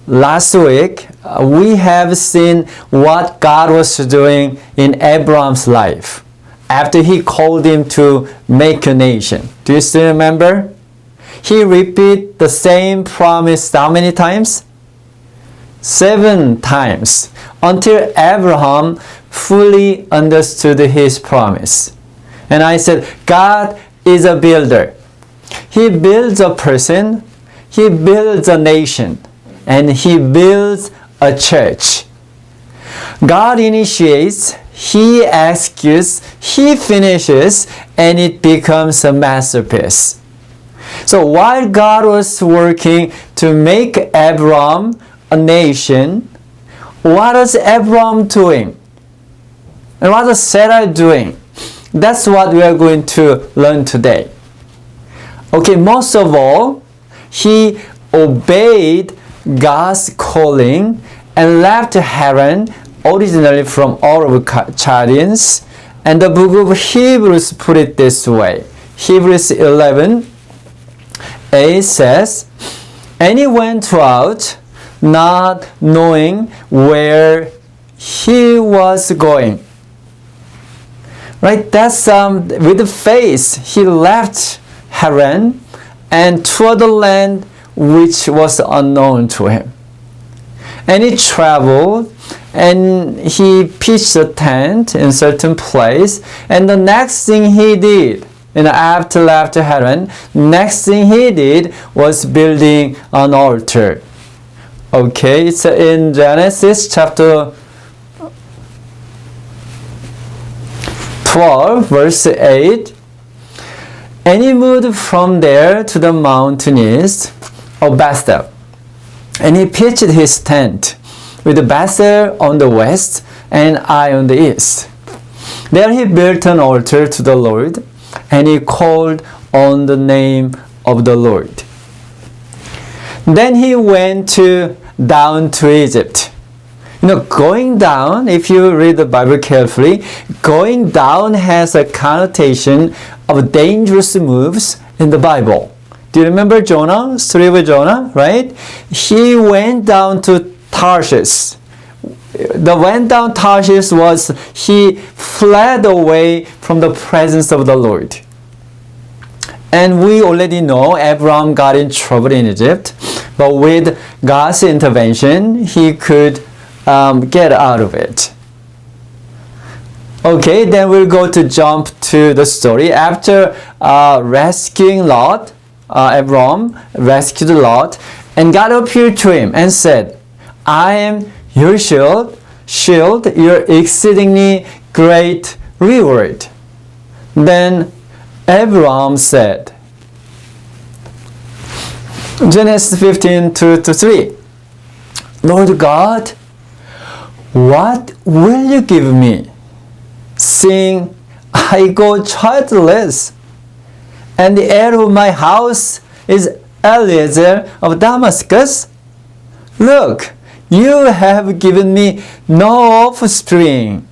last week, we have seen what God was doing in Abraham's life after he called him to make a nation. Do you still remember? He repeated the same promise how many times? 7 times, until Abraham fully understood his promise. And I said, God is a builder. He builds a person, He builds a nation, and He builds a church. God initiates, He executes, He finishes, and it becomes a masterpiece. So while God was working to make Abraham a nation, what is Abraham doing? And what is Sarah doing? That's what we are going to learn today. Okay, most of all, he obeyed God's calling and left Haran, originally from Ur of Chaldeans. And the book of Hebrews put it this way. Hebrews 11:8 says, "And he went out, not knowing where he was going." Right? That's with faith he left Haran and toward the land which was unknown to him. And he traveled and he pitched a tent in a certain place. And the next thing he did, after left Haran, next thing he did was building an altar. Okay, it's in Genesis chapter 12, verse 8. And he moved from there to the mountain east of Bethel. And he pitched his tent with Bethel on the west and Ai on the east. There he built an altar to the Lord, and he called on the name of the Lord. Then he went down to Egypt. Going down, if you read the Bible carefully, going down has a connotation of dangerous moves in the Bible. Do you remember Jonah, story of Jonah, right? He went down to Tarshish. The went down Tarshish was he fled away from the presence of the Lord. And we already know Abraham got in trouble in Egypt, but with God's intervention, he could get out of it. Okay, then we'll go to jump to the story. After rescuing Lot, Abraham rescued Lot, and God appeared to him and said, "I am your shield, your exceedingly great reward." Then Abraham said, Genesis 15:2-3, "Lord God, what will you give me, seeing I go childless, and the heir of my house is Eliezer of Damascus? Look, you have given me no offspring.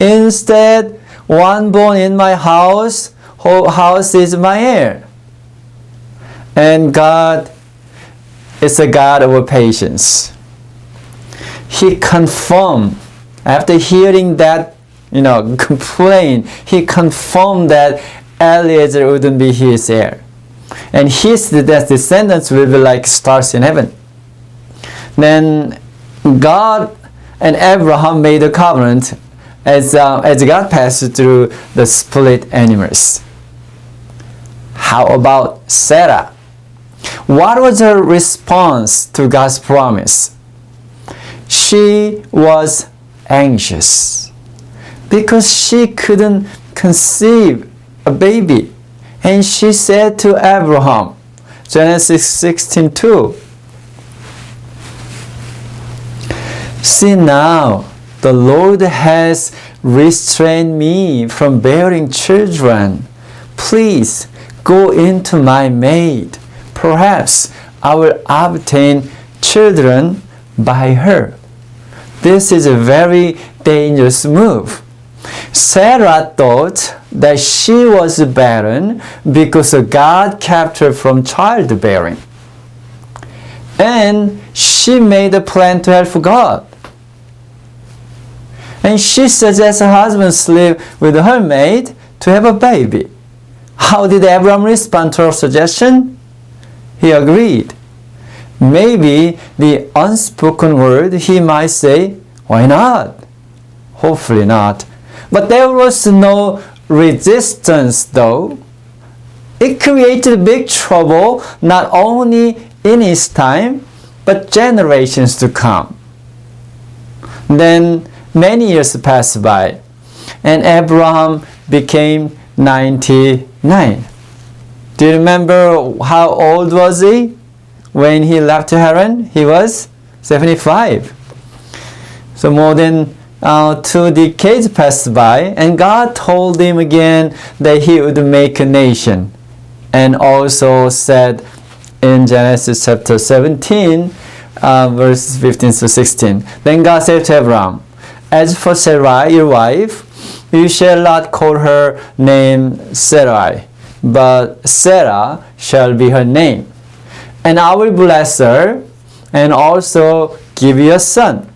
Instead, one born in my house, whole house is my heir." And God is a God of patience. He confirmed, after hearing that, complaint, he confirmed that Eliezer wouldn't be his heir. And his descendants will be like stars in heaven. Then God and Abraham made a covenant as God passed through the split animals. How about Sarah? What was her response to God's promise? She was anxious because she couldn't conceive a baby. And she said to Abraham, Genesis 16:2, "See now, the Lord has restrained me from bearing children. Please go into my maid. Perhaps I will obtain children by her." This is a very dangerous move. Sarah thought that she was barren because God kept her from childbearing. And she she made a plan to help God. And she suggests her husband sleep with her maid to have a baby. How did Abraham respond to her suggestion? He agreed. Maybe the unspoken word he might say, why not? Hopefully not. But there was no resistance though. It created big trouble not only in his time, but generations to come. Then many years passed by, and Abraham became 99. Do you remember how old was he when he left Haran? He was 75. So more than 2 decades passed by, and God told him again that he would make a nation. And also said in Genesis chapter 17, verses 15 to 16. Then God said to Abraham, as for Sarai, your wife, you shall not call her name Sarai, but Sarah shall be her name. And I will bless her, and also give you a son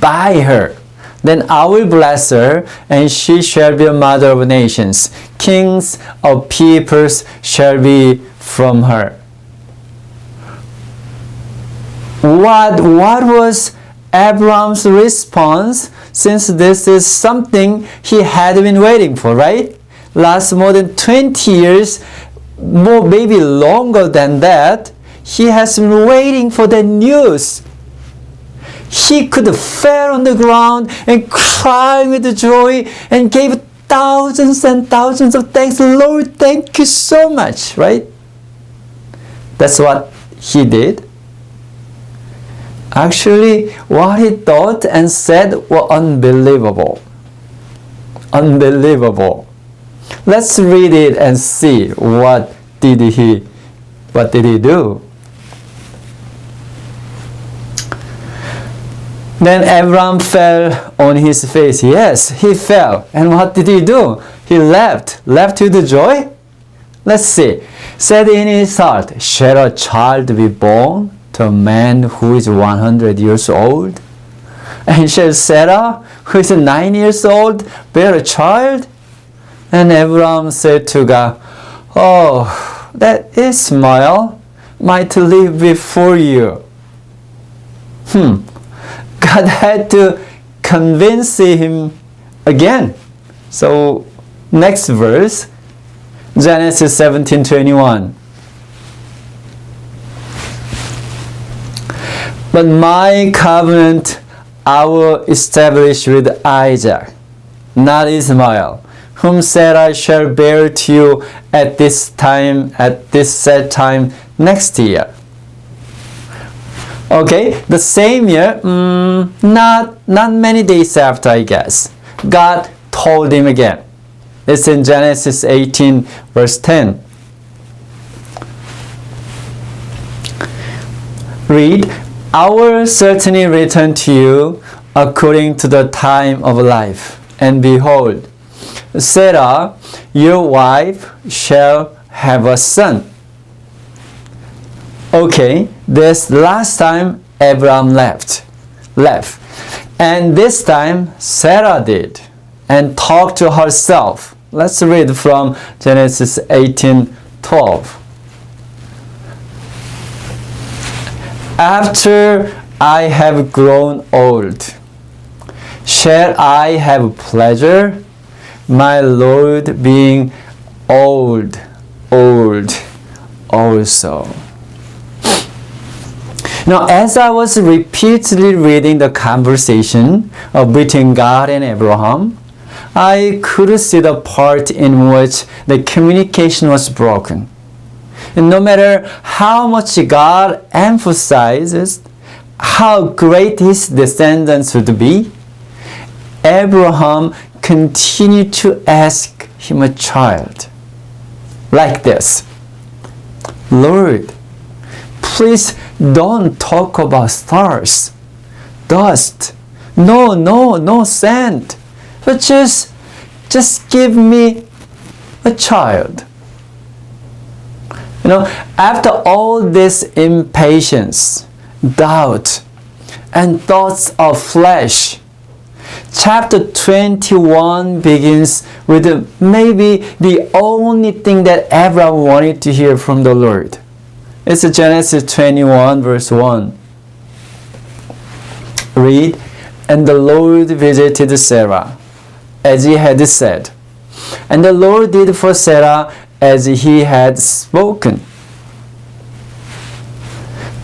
by her. Then I will bless her, and she shall be a mother of nations. Kings of peoples shall be from her. What was Abraham's response, since this is something he had been waiting for, right? Last more than 20 years, more maybe longer than that, he has been waiting for the news. He could have fell on the ground and cried with joy and gave thousands and thousands of thanks. Lord, thank you so much, right? That's what he did. Actually, what he thought and said were unbelievable. Unbelievable. Let's read it and see what did he do. Then Abraham fell on his face. Yes, he fell. And what did he do? He left with the joy. Let's see. Said in his heart, shall a child be born to a man who is 100 years old? And shall Sarah, who is 9 years old, bear a child? And Abraham said to God, oh, that Ishmael might live before you. God had to convince him again. So, next verse, Genesis 17:21. But my covenant I will establish with Isaac, not Ishmael, whom Sarah shall bear to you at this set time next year. Okay, the same year, not many days after, I guess, God told him again. It's in Genesis 18, verse 10. Read, I will certainly return to you according to the time of life. And behold, Sarah, your wife, shall have a son. Okay, this last time Abraham left. And this time Sarah did and talked to herself. Let's read from Genesis 18:12. After I have grown old, shall I have pleasure, my Lord being old also. Now, as I was repeatedly reading the conversation between God and Abraham, I could see the part in which the communication was broken. And no matter how much God emphasizes how great his descendants would be, Abraham continued to ask him a child. Like this, Lord, please don't talk about stars, dust, no sand, but just give me a child. After all this impatience, doubt, and thoughts of flesh. Chapter 21 begins with maybe the only thing that Abraham wanted to hear from the Lord. It's Genesis 21 verse 1. Read, "And the Lord visited Sarah, as he had said. And the Lord did for Sarah as he had spoken."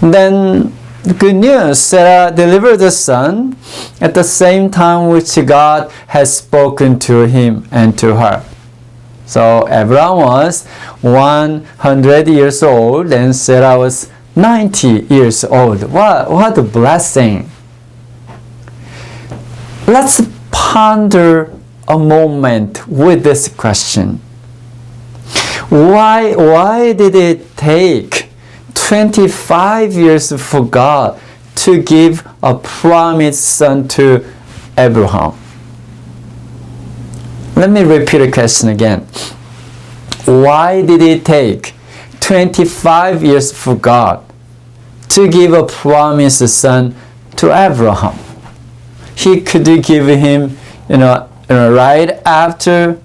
Then, good news, Sarah delivered a son at the same time which God has spoken to him and to her. So Abraham was 100 years old and Sarah was 90 years old. What a blessing. Let's ponder a moment with this question. Why did it take 25 years for God to give a promised son to Abraham? Let me repeat the question again. Why did it take 25 years for God to give a promised son to Abraham? He could give him, right after,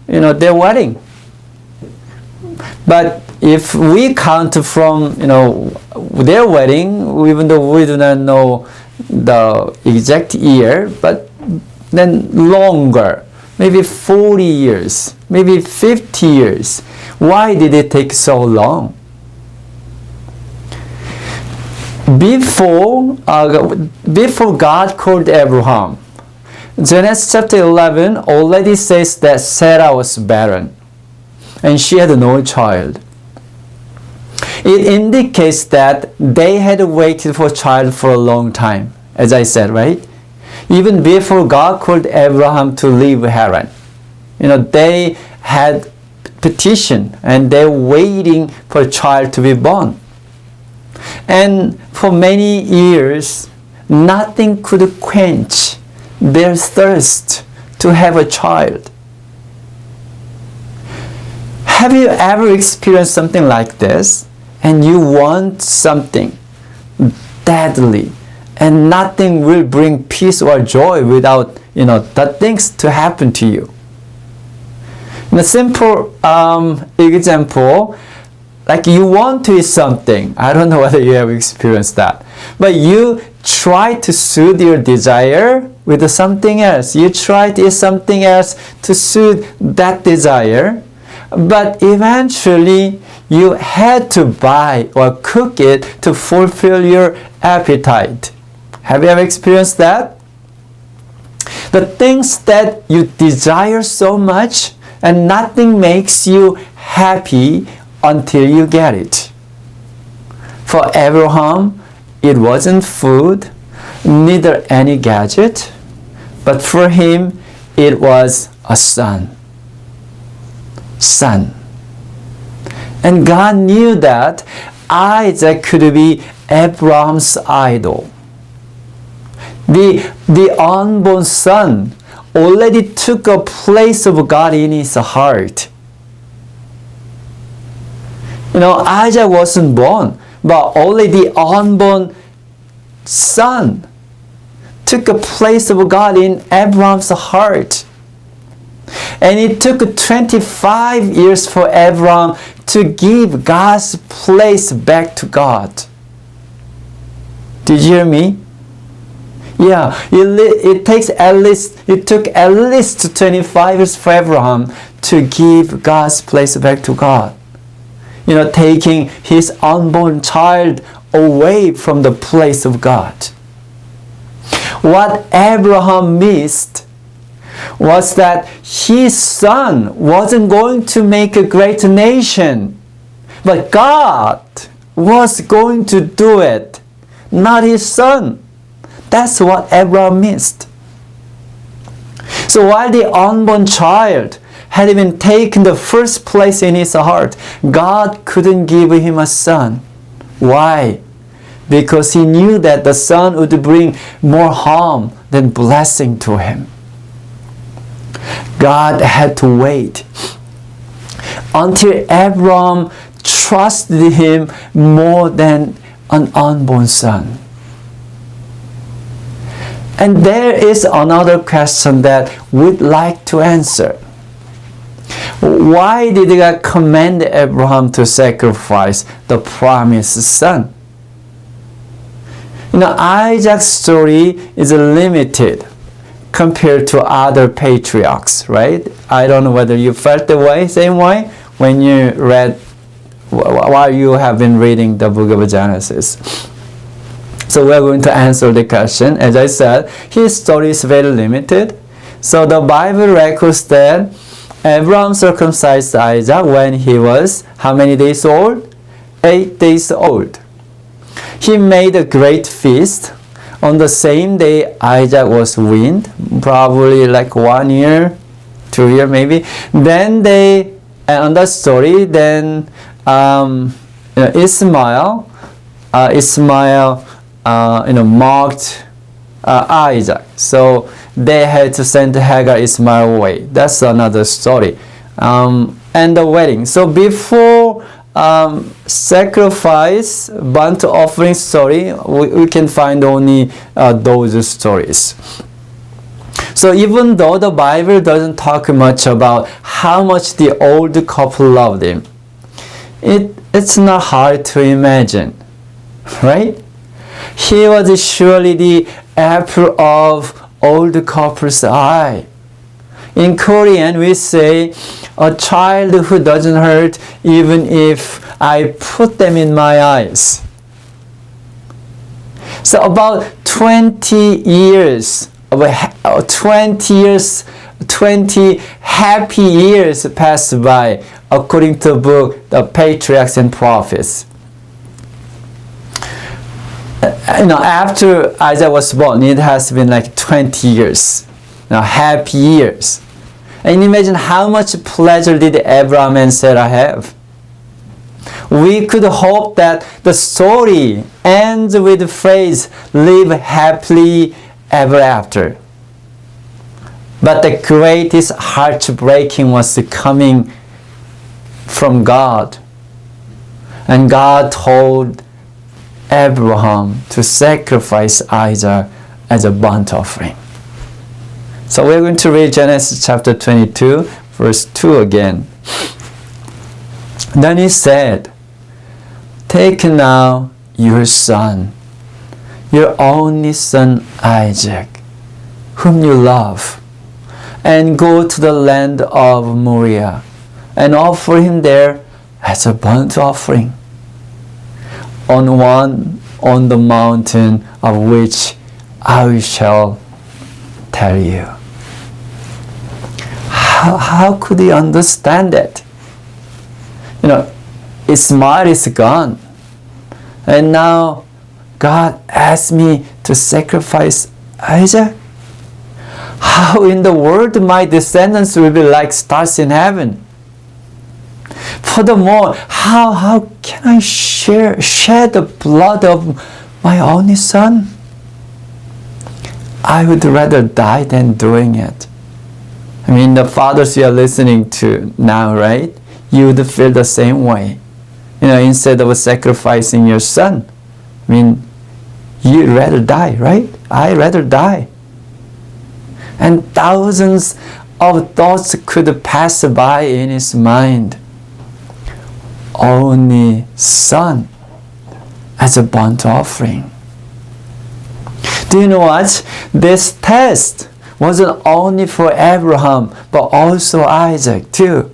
their wedding. But if we count from, their wedding, even though we do not know the exact year, but then longer, maybe 40 years, maybe 50 years. Why did it take so long? Before God called Abraham, Genesis chapter 11 already says that Sarah was barren and she had no child. It indicates that they had waited for a child for a long time, as I said, right? Even before God called Abraham to leave Haran, they had petitioned and they're waiting for a child to be born. And for many years, nothing could quench their thirst to have a child. Have you ever experienced something like this? And you want something badly, and nothing will bring peace or joy without, the things to happen to you. In a simple example, like you want to eat something. I don't know whether you have experienced that. But you try to soothe your desire with something else. You try to eat something else to soothe that desire. But eventually, you had to buy or cook it to fulfill your appetite. Have you ever experienced that? The things that you desire so much and nothing makes you happy until you get it. For Abraham, it wasn't food, neither any gadget, but for him, it was a son. And God knew that Isaac could be Abraham's idol. The unborn son already took a place of God in his heart. Isaac wasn't born, but only the unborn son took a place of God in Abraham's heart. And it took 25 years for Abraham to give God's place back to God. Did you hear me? Yeah, it took at least 25 years for Abraham to give God's place back to God. Taking his unborn child away from the place of God. What Abraham missed was that his son wasn't going to make a great nation, but God was going to do it, not his son. That's what Abraham missed. So while the unborn child had been taken the first place in his heart, God couldn't give him a son. Why? Because he knew that the son would bring more harm than blessing to him. God had to wait until Abraham trusted him more than an unborn son. And there is another question that we'd like to answer. Why did God command Abraham to sacrifice the promised son? Isaac's story is limited compared to other patriarchs, right? I don't know whether you felt the same way when you read, while you have been reading the book of Genesis. So we're going to answer the question. As I said, his story is very limited. So the Bible records that Abraham circumcised Isaac when he was how many days old? 8 days old. He made a great feast. On the same day Isaac was weaned, probably like 1 year, 2 years maybe. Then on the story, then Ishmael mocked Isaac. So they had to send Hagar Ishmael away. That's another story. And the wedding. So before sacrifice, burnt offering story, we can find only those stories. So even though the Bible doesn't talk much about how much the old couple loved him, it's not hard to imagine, right? He was surely the apple of old couple's eye. In Korean, we say, a child who doesn't hurt even if I put them in my eyes. So about 20 happy years passed by, according to the book, The Patriarchs and Prophets. After Isaac was born, it has been like 20 years. Happy years. And imagine how much pleasure did Abraham and Sarah have. We could hope that the story ends with the phrase, live happily ever after. But the greatest heartbreaking was coming from God. And God told Abraham to sacrifice Isaac as a burnt offering. So we're going to read Genesis chapter 22, verse 2 again. Then he said, take now your son, your only son Isaac, whom you love, and go to the land of Moriah, and offer him there as a burnt offering on the mountain of which I shall tell you. How could he understand it? Ishmael is gone. And now God asked me to sacrifice Isaac? How in the world my descendants will be like stars in heaven? Furthermore, how can I shed the blood of my only son? I would rather die than doing it. The fathers you are listening to now, right? You would feel the same way. Instead of sacrificing your son, you'd rather die, right? I'd rather die. And thousands of thoughts could pass by in his mind. Only son as a burnt offering. Do you know what? This test wasn't only for Abraham, but also Isaac too.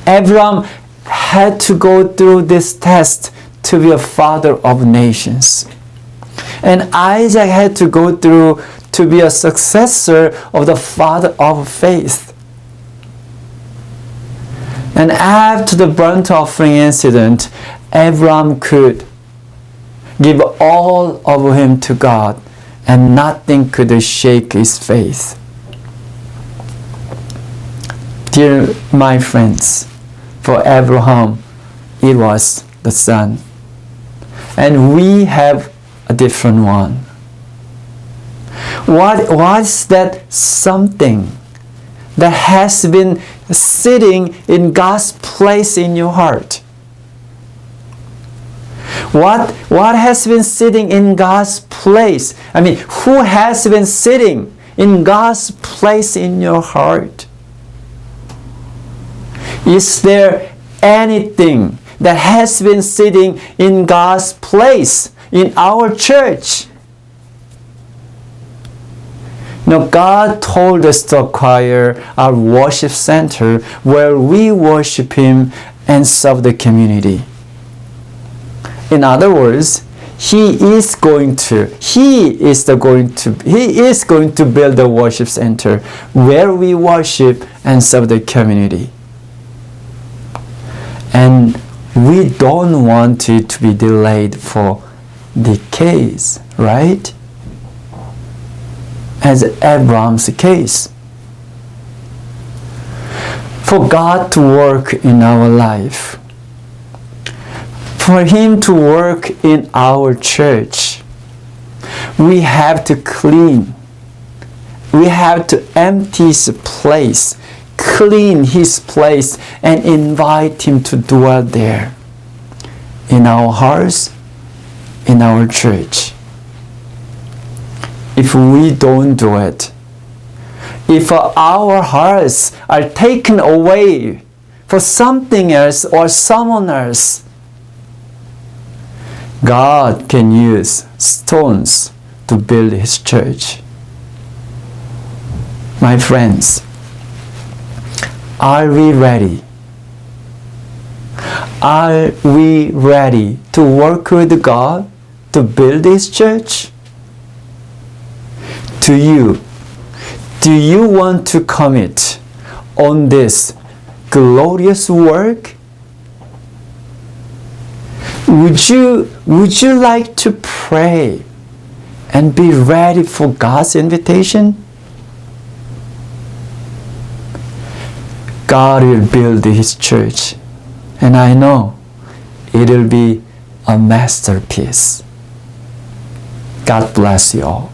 Abraham had to go through this test to be a father of nations. And Isaac had to go through to be a successor of the father of faith. And after the burnt offering incident, Abraham could give all of him to God, and nothing could shake his faith. Dear my friends, for Abraham, it was the son. And we have a different one. What's that something that has been sitting in God's place in your heart? What has been sitting in God's place? I mean, who has been sitting in God's place in your heart? Is there anything that has been sitting in God's place in our church? Now, God told us to acquire our worship center where we worship Him and serve the community. In other words, He is going to build a worship center where we worship and serve the community. And we don't want it to be delayed for decades, right? As Abraham's case. For God to work in our life, for Him to work in our church, we have to clean. We have to empty His place, clean His place, and invite Him to dwell there in our hearts, in our church. If we don't do it, if our hearts are taken away for something else or someone else, God can use stones to build His church. My friends, are we ready? Are we ready to work with God to build His church? Do you want to commit on this glorious work? Would you like to pray and be ready for God's invitation? God will build His church, and I know it will be a masterpiece. God bless you all.